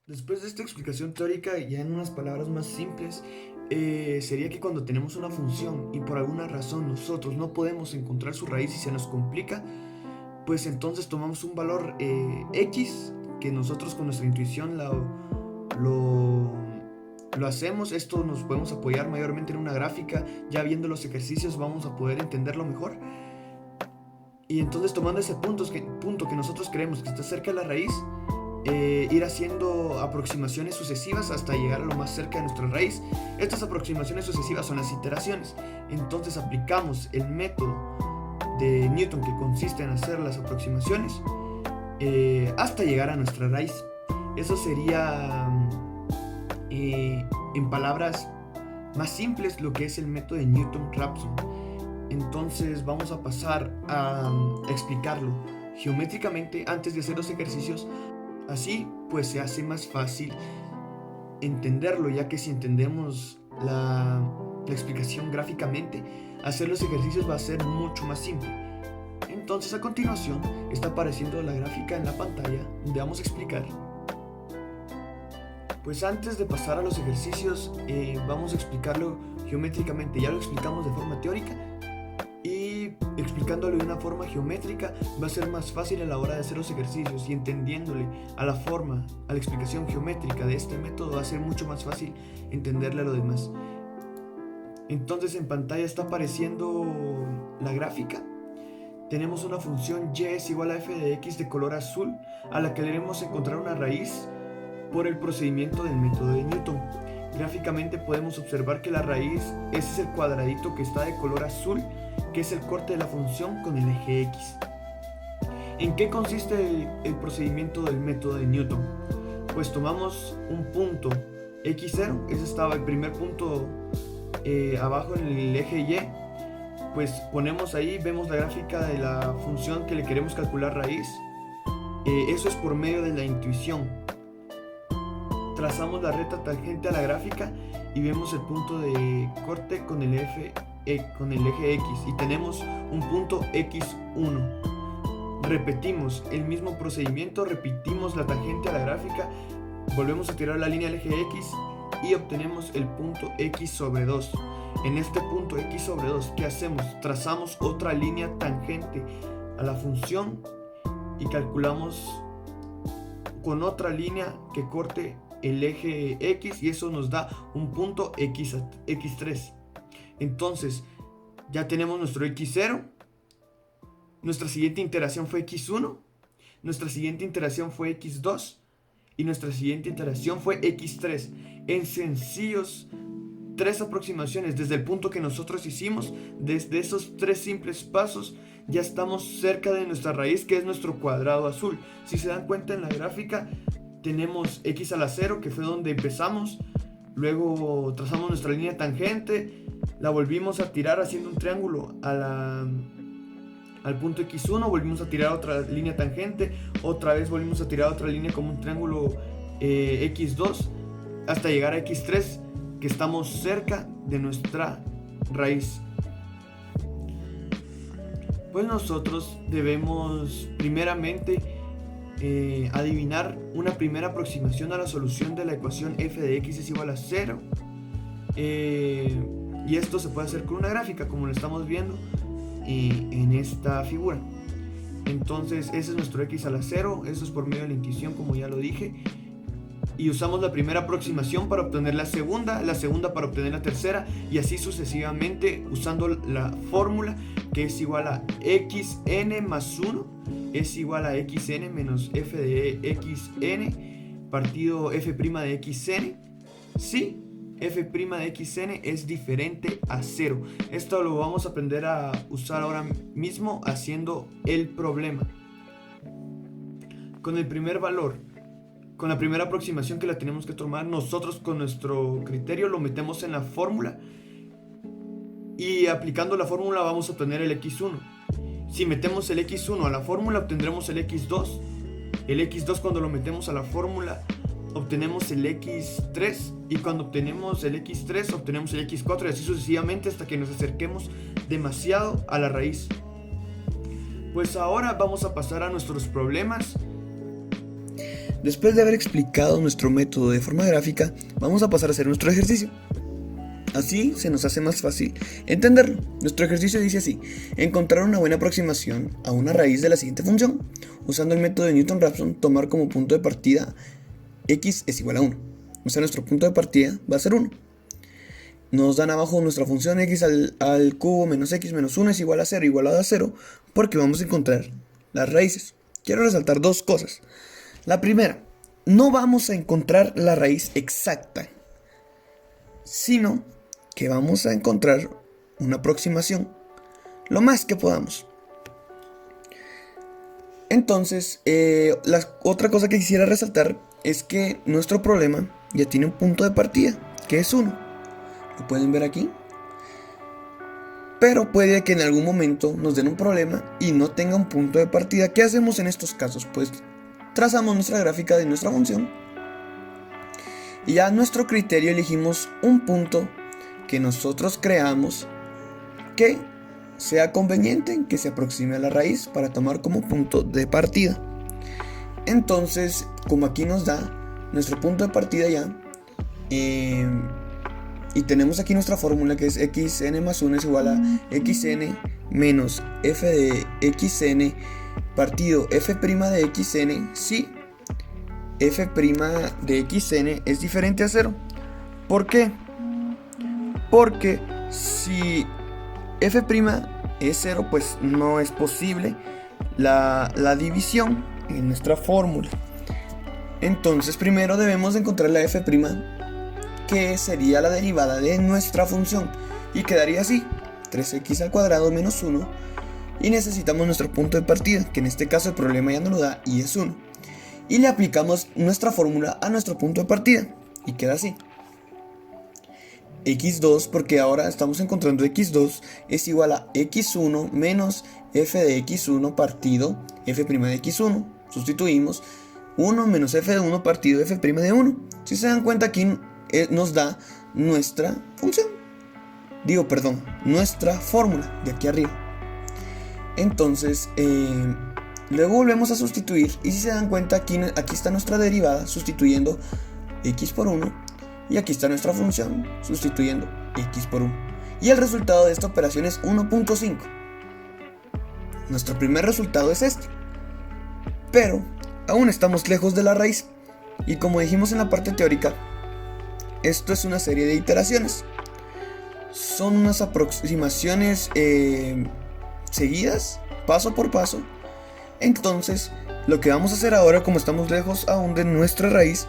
Después de esta explicación teórica, ya en unas palabras más simples, sería que cuando tenemos una función y por alguna razón nosotros no podemos encontrar su raíz y se nos complica, pues entonces tomamos un valor X, que nosotros con nuestra intuición lo, lo hacemos. Esto nos podemos apoyar mayormente en una gráfica. Ya viendo los ejercicios vamos a poder entenderlo mejor. Y entonces tomando ese punto que nosotros creemos que está cerca de la raíz, ir haciendo aproximaciones sucesivas hasta llegar a lo más cerca de nuestra raíz. Estas aproximaciones sucesivas son las iteraciones. Entonces aplicamos el método de Newton, que consiste en hacer las aproximaciones hasta llegar a nuestra raíz. Eso sería, en palabras más simples, lo que es el método de Newton-Raphson. Entonces vamos a pasar a explicarlo geométricamente antes de hacer los ejercicios. Así pues se hace más fácil entenderlo, ya que si entendemos la explicación gráficamente, hacer los ejercicios va a ser mucho más simple. Entonces a continuación está apareciendo la gráfica en la pantalla donde vamos a explicar. Pues antes de pasar a los ejercicios, vamos a explicarlo geométricamente. Ya lo explicamos de forma teórica, y explicándolo de una forma geométrica va a ser más fácil a la hora de hacer los ejercicios, y entendiéndole a la forma, a la explicación geométrica de este método va a ser mucho más fácil entenderle a lo demás. Entonces en pantalla está apareciendo la gráfica. Tenemos una función y es igual a f de x de color azul, a la que debemos encontrar una raíz por el procedimiento del método de Newton. Gráficamente podemos observar que la raíz, ese es el cuadradito que está de color azul, que es el corte de la función con el eje X. ¿En qué consiste el procedimiento del método de Newton? Pues tomamos un punto x0, ese estaba el primer punto abajo en el eje Y, pues ponemos ahí, vemos la gráfica de la función que le queremos calcular raíz. Eso es por medio de la intuición. Trazamos la recta tangente a la gráfica y vemos el punto de corte con el eje X, y tenemos un punto X1. Repetimos el mismo procedimiento, repetimos la tangente a la gráfica, volvemos a tirar la línea al eje X y obtenemos el punto X sobre 2. En este punto X sobre 2, ¿qué hacemos? Trazamos otra línea tangente a la función y calculamos con otra línea que corte el eje X, y eso nos da un punto X3. Entonces ya tenemos nuestro X0. Nuestra siguiente iteración fue X1, nuestra siguiente iteración fue X2 y nuestra siguiente iteración fue X3. En sencillos 3 aproximaciones desde el punto que nosotros hicimos, desde esos 3 simples pasos ya estamos cerca de nuestra raíz, que es nuestro cuadrado azul. Si se dan cuenta en la gráfica, tenemos x a la 0, que fue donde empezamos. Luego trazamos nuestra línea tangente, la volvimos a tirar haciendo un triángulo al punto x1, volvimos a tirar otra línea tangente, otra vez volvimos a tirar otra línea como un triángulo x2, hasta llegar a x3, que estamos cerca de nuestra raíz. Pues nosotros debemos primeramente adivinar una primera aproximación a la solución de la ecuación f de x es igual a 0, y esto se puede hacer con una gráfica, como lo estamos viendo en esta figura. Entonces ese es nuestro x a la 0, eso es por medio de la intuición, como ya lo dije, y usamos la primera aproximación para obtener la segunda para obtener la tercera, y así sucesivamente, usando la fórmula que es igual a xn más 1 es igual a xn menos f de xn partido f' de xn, si f' de xn es diferente a 0. Esto lo vamos a aprender a usar ahora mismo haciendo el problema. Con el primer valor, con la primera aproximación que la tenemos que tomar, nosotros con nuestro criterio lo metemos en la fórmula, y aplicando la fórmula vamos a obtener el x1. Si metemos el x1 a la fórmula, obtendremos el x2. El x2, cuando lo metemos a la fórmula, obtenemos el x3, y cuando obtenemos el x3 obtenemos el x4, y así sucesivamente hasta que nos acerquemos demasiado a la raíz. Pues ahora vamos a pasar a nuestros problemas. Después de haber explicado nuestro método de forma gráfica, vamos a pasar a hacer nuestro ejercicio. Así se nos hace más fácil entenderlo. Nuestro ejercicio dice así: encontrar una buena aproximación a una raíz de la siguiente función. Usando el método de Newton-Raphson, tomar como punto de partida x es igual a 1. O sea, nuestro punto de partida va a ser 1. Nos dan abajo nuestra función x al cubo menos x menos 1 es igual a 0, igualado a 0, porque vamos a encontrar las raíces. Quiero resaltar dos cosas. La primera, no vamos a encontrar la raíz exacta, sino que vamos a encontrar una aproximación, lo más que podamos. Entonces, la otra cosa que quisiera resaltar es que nuestro problema ya tiene un punto de partida, que es 1. Lo pueden ver aquí. Pero puede que en algún momento nos den un problema y no tenga un punto de partida. ¿Qué hacemos en estos casos? Pues trazamos nuestra gráfica de nuestra función y ya a nuestro criterio elegimos un punto que nosotros creamos que sea conveniente, que se aproxime a la raíz para tomar como punto de partida. Entonces, como aquí nos da nuestro punto de partida ya, y tenemos aquí nuestra fórmula que es xn más 1 es igual a xn menos f de xn partido f' de xn si f' de xn es diferente a 0. ¿Por qué? Porque si f' es 0, pues no es posible la división en nuestra fórmula. Entonces primero debemos encontrar la f', que sería la derivada de nuestra función, y quedaría así: 3x al cuadrado menos 1, y necesitamos nuestro punto de partida, que en este caso el problema ya no lo da y es 1, y le aplicamos nuestra fórmula a nuestro punto de partida y queda así: x2, porque ahora estamos encontrando x2 es igual a x1 menos f de x1 partido f' de x1. Sustituimos 1 menos f de 1 partido f' de 1. Si se dan cuenta, aquí nos da nuestra función, nuestra fórmula de aquí arriba. Entonces luego volvemos a sustituir, y si se dan cuenta, aquí está nuestra derivada sustituyendo x por 1, y aquí está nuestra función sustituyendo x por 1, y el resultado de esta operación es 1.5. Nuestro primer resultado es este, pero aún estamos lejos de la raíz, y como dijimos en la parte teórica, esto es una serie de iteraciones. Son unas aproximaciones seguidas, paso por paso. Entonces, lo que vamos a hacer ahora, como estamos lejos aún de nuestra raíz,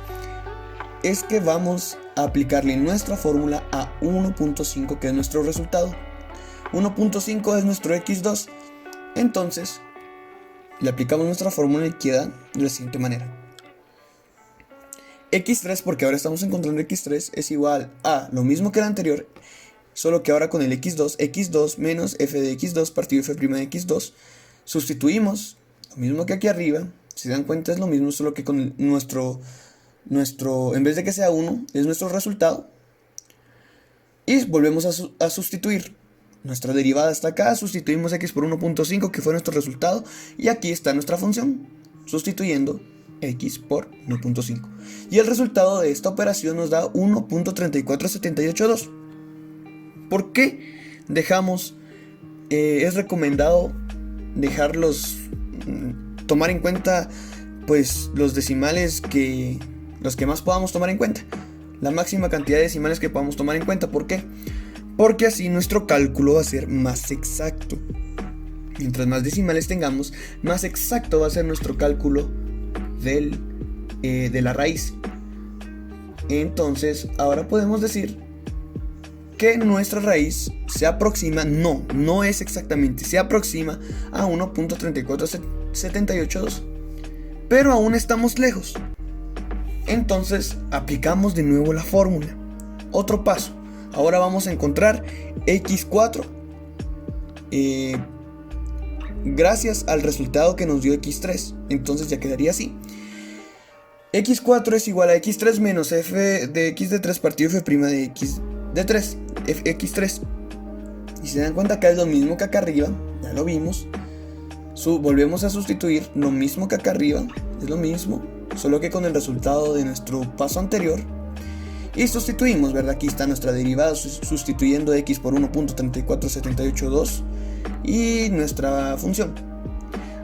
es que vamos a aplicarle nuestra fórmula a 1.5, que es nuestro resultado. 1.5 es nuestro x2. Entonces, le aplicamos nuestra fórmula y queda de la siguiente manera: x3, porque ahora estamos encontrando x3, es igual a lo mismo que el anterior, solo que ahora con el x2 menos f de x2 partido f' de x2. Sustituimos lo mismo que aquí arriba. Si se dan cuenta, es lo mismo, solo que con nuestro en vez de que sea 1, es nuestro resultado. Y volvemos a sustituir. Nuestra derivada está acá, sustituimos x por 1.5, que fue nuestro resultado, y aquí está nuestra función, sustituyendo x por 1.5. Y el resultado de esta operación nos da 1.34782. ¿Por qué dejamos? Es recomendado tomar en cuenta pues los decimales los que más podamos tomar en cuenta, la máxima cantidad de decimales que podamos tomar en cuenta. ¿Por qué? Porque así nuestro cálculo va a ser más exacto. Mientras más decimales tengamos, más exacto va a ser nuestro cálculo de la raíz. Entonces ahora podemos decir que nuestra raíz se aproxima, no es exactamente, se aproxima a 1.34782, pero aún estamos lejos. Entonces aplicamos de nuevo la fórmula. Otro paso: ahora vamos a encontrar x4 gracias al resultado que nos dio x3. Entonces ya quedaría así: x4 es igual a x3 menos f de x de 3 partido f' de x de 3, x3. Y si se dan cuenta, acá es lo mismo que acá arriba, ya lo vimos. Volvemos a sustituir lo mismo que acá arriba, es lo mismo. solo que con el resultado de nuestro paso anterior. Y sustituimos, ¿verdad? Aquí está nuestra derivada sustituyendo x por 1.34782 y nuestra función.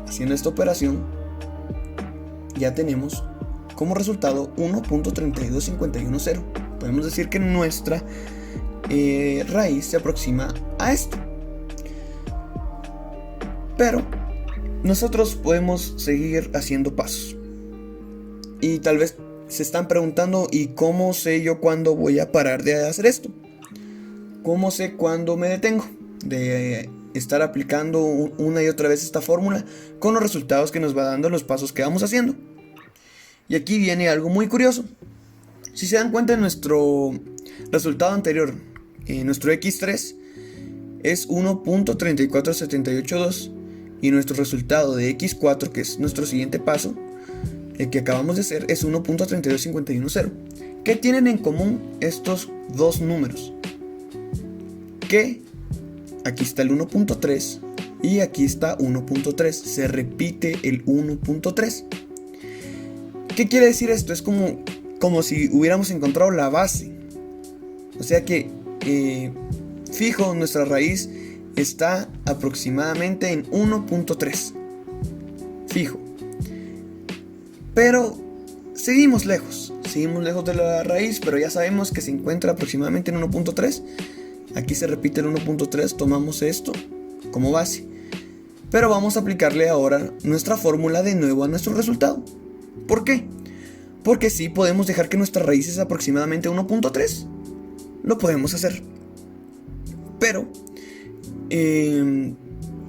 Haciendo esta operación ya tenemos como resultado 1.32510. Podemos decir que nuestra raíz se aproxima a esto. Pero nosotros podemos seguir haciendo pasos. Y tal vez se están preguntando, ¿y cómo sé yo cuándo voy a parar de hacer esto? ¿Cómo sé cuándo me detengo de estar aplicando una y otra vez esta fórmula con los resultados que nos va dando los pasos que vamos haciendo? Y aquí viene algo muy curioso. Si se dan cuenta, en nuestro resultado anterior, nuestro x3 es 1.34782 y nuestro resultado de x4, que es nuestro siguiente paso, el que acabamos de hacer, es 1.32510. ¿Qué tienen en común estos dos números? Que aquí está el 1.3 y aquí está 1.3. Se repite el 1.3. ¿Qué quiere decir esto? Es como si hubiéramos encontrado la base. O sea que fijo, nuestra raíz está aproximadamente en 1.3. Fijo. Pero seguimos lejos de la raíz, pero ya sabemos que se encuentra aproximadamente en 1.3. Aquí se repite el 1.3, tomamos esto como base. Pero vamos a aplicarle ahora nuestra fórmula de nuevo a nuestro resultado. ¿Por qué? Porque sí podemos dejar que nuestra raíz es aproximadamente 1.3. Lo podemos hacer. Pero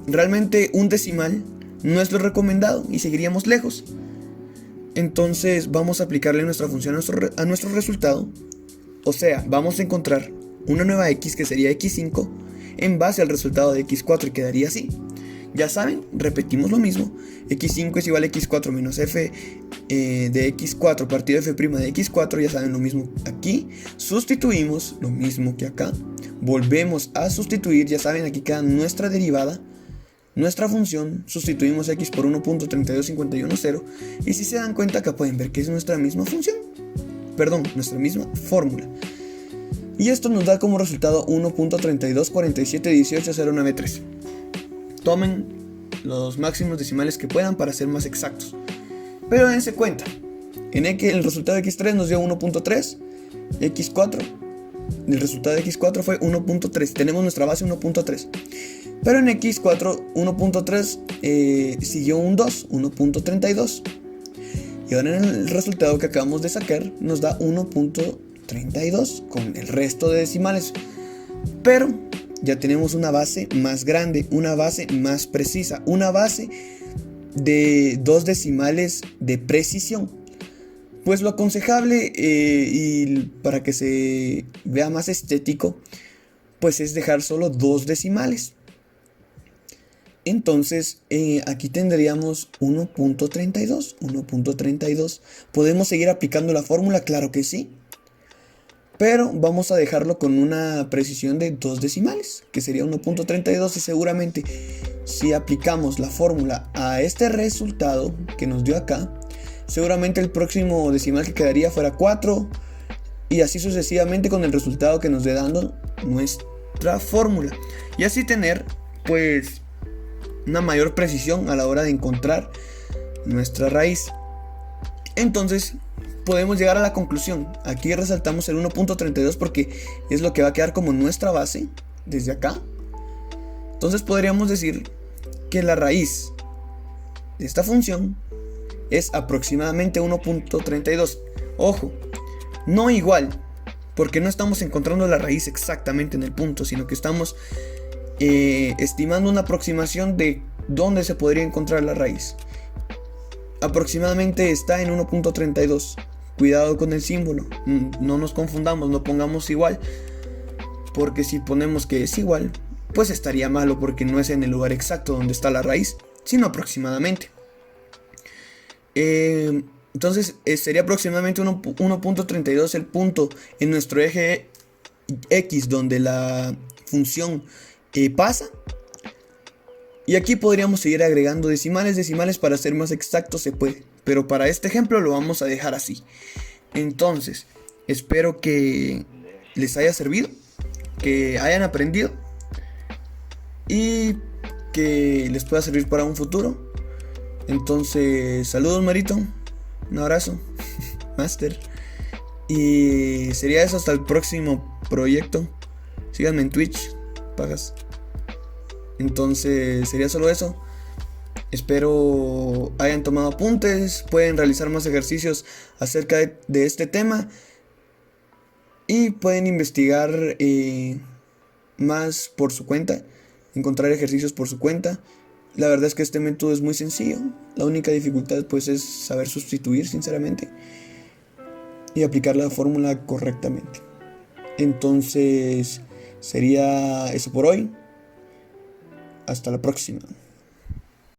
realmente un decimal no es lo recomendado y seguiríamos lejos. Entonces vamos a aplicarle nuestra función a nuestro resultado. O sea, vamos a encontrar una nueva x que sería x5 en base al resultado de x4 y quedaría así. Ya saben, repetimos lo mismo. x5 es igual a x4 menos f de x4 partido f' de x4. Ya saben lo mismo aquí. Sustituimos lo mismo que acá. Volvemos a sustituir. Ya saben, aquí queda nuestra derivada, nuestra función. Sustituimos x por 1.32510. Y si se dan cuenta, acá pueden ver que es nuestra misma función. Perdón, nuestra misma fórmula. Y esto nos da como resultado 1.324718093. Tomen los máximos decimales que puedan para ser más exactos. Pero dense cuenta, en el resultado de x3 nos dio 1.3, x4, el resultado de x4 fue 1.3, tenemos nuestra base 1.3. Pero en x4, 1.3 siguió un 2, 1.32. Y ahora en el resultado que acabamos de sacar nos da 1.32 con el resto de decimales. Pero ya tenemos una base más grande, una base más precisa, una base de 2 decimales de precisión. Pues lo aconsejable y para que se vea más estético, pues es dejar solo 2 decimales. Entonces aquí tendríamos 1.32. ¿Podemos seguir aplicando la fórmula? Claro que sí. Pero vamos a dejarlo con una precisión de 2 decimales, que sería 1.32, y seguramente si aplicamos la fórmula a este resultado que nos dio acá, seguramente el próximo decimal que quedaría fuera 4, y así sucesivamente con el resultado que nos dé dando nuestra fórmula. Y así tener pues una mayor precisión a la hora de encontrar nuestra raíz. Entonces podemos llegar a la conclusión. Aquí resaltamos el 1.32 porque es lo que va a quedar como nuestra base desde acá. Entonces podríamos decir que la raíz de esta función es aproximadamente 1.32. Ojo, no igual, porque no estamos encontrando la raíz exactamente en el punto, sino que estamos estimando una aproximación de dónde se podría encontrar la raíz. Aproximadamente está en 1.32. Cuidado con el símbolo, no nos confundamos, no pongamos igual, porque si ponemos que es igual, pues estaría malo, porque no es en el lugar exacto donde está la raíz, sino aproximadamente. Entonces sería aproximadamente 1.32 el punto en nuestro eje X donde la función pasa. Y aquí podríamos seguir agregando decimales para ser más exactos se puede. pero para este ejemplo lo vamos a dejar así. Entonces, espero que les haya servido, que hayan aprendido y que les pueda servir para un futuro. Entonces, saludos Marito, un abrazo, Master. Y sería eso, hasta el próximo proyecto. Síganme en Twitch, pagas. Entonces, sería solo eso. Espero hayan tomado apuntes, pueden realizar más ejercicios acerca de este tema y pueden investigar más por su cuenta, encontrar ejercicios por su cuenta. La verdad es que este método es muy sencillo, la única dificultad pues es saber sustituir sinceramente y aplicar la fórmula correctamente. Entonces sería eso por hoy, hasta la próxima.